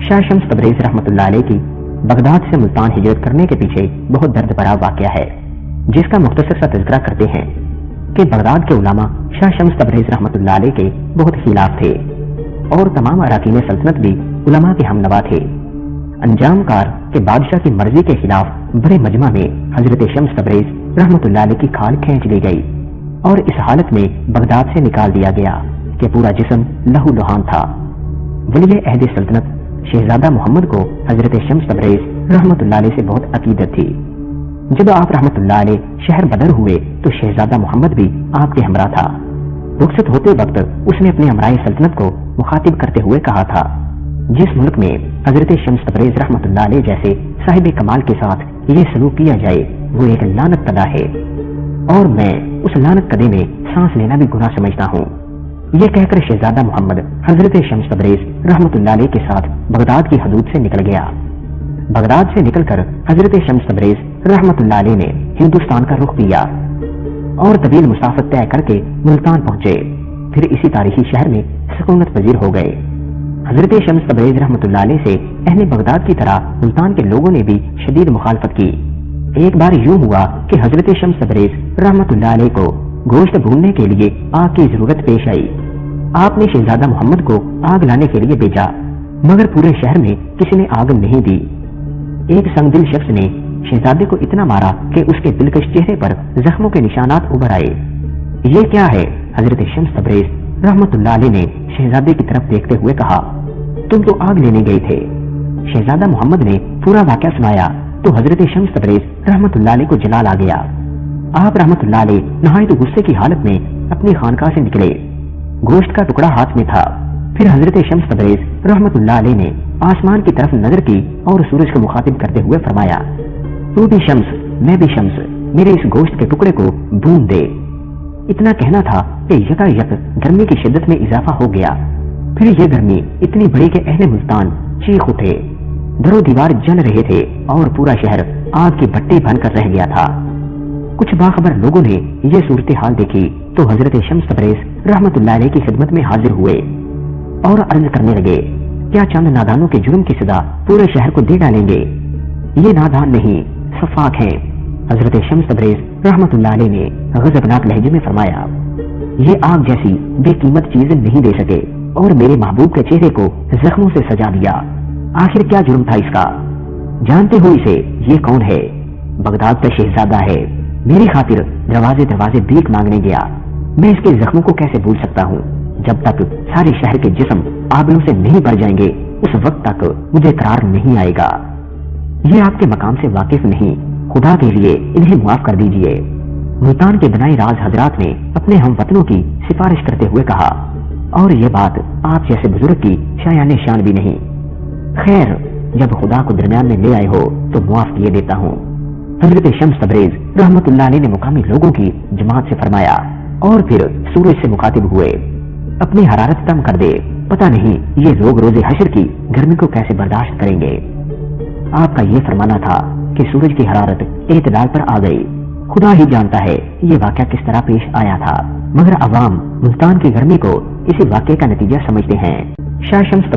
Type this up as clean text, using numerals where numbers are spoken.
شاہ شمس تبریز رحمۃ اللہ علیہ کی بغداد سے ملتان ہجرت کرنے کے پیچھے بہت درد بھرا واقعہ ہے، جس کا مختصر سا تذکرہ کرتے ہیں کہ بغداد کے علماء شاہ شمس تبریز رحمۃ اللہ علیہ کے بہت خلاف تھے اور تمام اراکین سلطنت بھی علماء کے ہمنوا تھے۔ انجام کار کہ بادشاہ کی مرضی کے خلاف بڑے مجمع میں حضرت شمس تبریز رحمۃ اللہ علیہ کی کھال کھینچ لی گئی اور اس حالت میں بغداد سے نکال دیا گیا کہ پورا جسم لہو لہان تھا۔ ولی عہد سلطنت شہزادہ محمد کو حضرت شمس تبریز رحمۃ اللہ علیہ سے بہت عقیدت تھی۔ جب آپ رحمۃ اللہ علیہ شہر بدر ہوئے تو شہزادہ محمد بھی آپ کے ہمراہ تھا۔ رخصت ہوتے وقت اس نے اپنے امرائے سلطنت کو مخاطب کرتے ہوئے کہا تھا، جس ملک میں حضرت شمس تبریز رحمۃ اللہ علیہ جیسے صاحب کمال کے ساتھ یہ سلوک کیا جائے وہ ایک لعنت کدہ ہے، اور میں اس لعنت کدے میں سانس لینا بھی گناہ سمجھتا ہوں۔ یہ کہہ کر شہزادہ محمد حضرت شمس تبریز رحمۃ اللہ علیہ کے ساتھ بغداد کی حدود سے نکل گیا۔ بغداد سے نکل کر حضرت شمس تبریز رحمۃ اللہ علیہ نے ہندوستان کا رخ کیا اور طویل مسافت طے کر کے ملتان پہنچے، پھر اسی تاریخی شہر میں سکونت پذیر ہو گئے۔ حضرت شمس تبریز رحمۃ اللہ علیہ سے اہل بغداد کی طرح ملتان کے لوگوں نے بھی شدید مخالفت کی۔ ایک بار یوں ہوا کہ حضرت شمس تبریز رحمۃ اللہ علیہ کو گوشت بھوننے کے لیے آگ کی ضرورت پیش آئی۔ آپ نے شہزادہ محمد کو آگ لانے کے لیے بھیجا، مگر پورے شہر میں کسی نے آگ نہیں دی۔ ایک سنگ دل شخص نے شہزادے کو اتنا مارا کہ اس کے دلکش چہرے پر زخموں کے نشانات ابھر آئے۔ یہ کیا ہے؟ حضرت شمس تبریز رحمۃ اللہ علیہ نے شہزادے کی طرف دیکھتے ہوئے کہا، تم تو آگ لینے گئے تھے۔ شہزادہ محمد نے پورا واقعہ سنایا تو حضرت شمس تبریز رحمۃ اللہ علیہ کو جلال آ گیا۔ آپ رحمۃ اللہ علیہ نہایت غصے کی حالت میں اپنی خانقاہ سے نکلے، گوشت کا ٹکڑا ہاتھ میں تھا۔ پھر حضرت شمس تبریز رحمۃ اللہ علیہ نے آسمان کی طرف نظر کی اور سورج کو مخاطب کرتے ہوئے فرمایا، تو بھی شمس میں بھی شمس، میرے اس گوشت کے ٹکڑے کو بھون دے۔ اتنا کہنا تھا کہ یکایک گرمی کی شدت میں اضافہ ہو گیا۔ پھر یہ گرمی اتنی بڑی کہ اہل ملتان چیخ اٹھے، در و دیوار جل رہے تھے اور پورا شہر آگ کی بھٹی بن کر رہ گیا تھا۔ کچھ باخبر لوگوں نے یہ صورتحال دیکھی تو حضرت شمس تبریز رحمۃ اللہ علیہ کی خدمت میں حاضر ہوئے اور عرض کرنے لگے، کیا چند نادانوں کے جرم کی سزا پورے شہر کو دے ڈالیں گے؟ یہ نادان نہیں، سفاک ہیں۔ حضرت شمس تبریز رحمۃ اللہ علیہ نے غضبناک لہجے میں فرمایا، یہ آگ جیسی بے قیمت چیز نہیں دے سکے اور میرے محبوب کے چہرے کو زخموں سے سجا دیا۔ آخر کیا جرم تھا اس کا؟ جانتے ہو اسے یہ کون ہے؟ بغداد کا شہزادہ ہے، میری خاطر دروازے دروازے بھیک مانگنے گیا۔ میں اس کے زخموں کو کیسے بھول سکتا ہوں؟ جب تک سارے شہر کے جسم آگوں سے نہیں بھر جائیں گے اس وقت تک مجھے قرار نہیں آئے گا۔ یہ آپ کے مقام سے واقف نہیں، خدا کے لیے انہیں معاف کر دیجئے۔ ملتان کے بنائے راز حضرات نے اپنے ہم وطنوں کی سفارش کرتے ہوئے کہا، اور یہ بات آپ جیسے بزرگ کی شایان شان بھی نہیں۔ خیر، جب خدا کو درمیان میں لے آئے ہو تو معاف کیے دیتا ہوں۔ حضرت شمس تبریز رحمۃ اللہ علیہ نے مقامی لوگوں کی جماعت سے فرمایا اور پھر سورج سے مخاطب ہوئے، اپنی حرارت کم کر دے، پتہ نہیں یہ لوگ روز حشر کی گرمی کو کیسے برداشت کریں گے۔ آپ کا یہ فرمانا تھا کہ سورج کی حرارت اعتدال پر آ گئی۔ خدا ہی جانتا ہے یہ واقعہ کس طرح پیش آیا تھا، مگر عوام ملتان کی گرمی کو اسی واقعے کا نتیجہ سمجھتے ہیں۔ شاہ شمس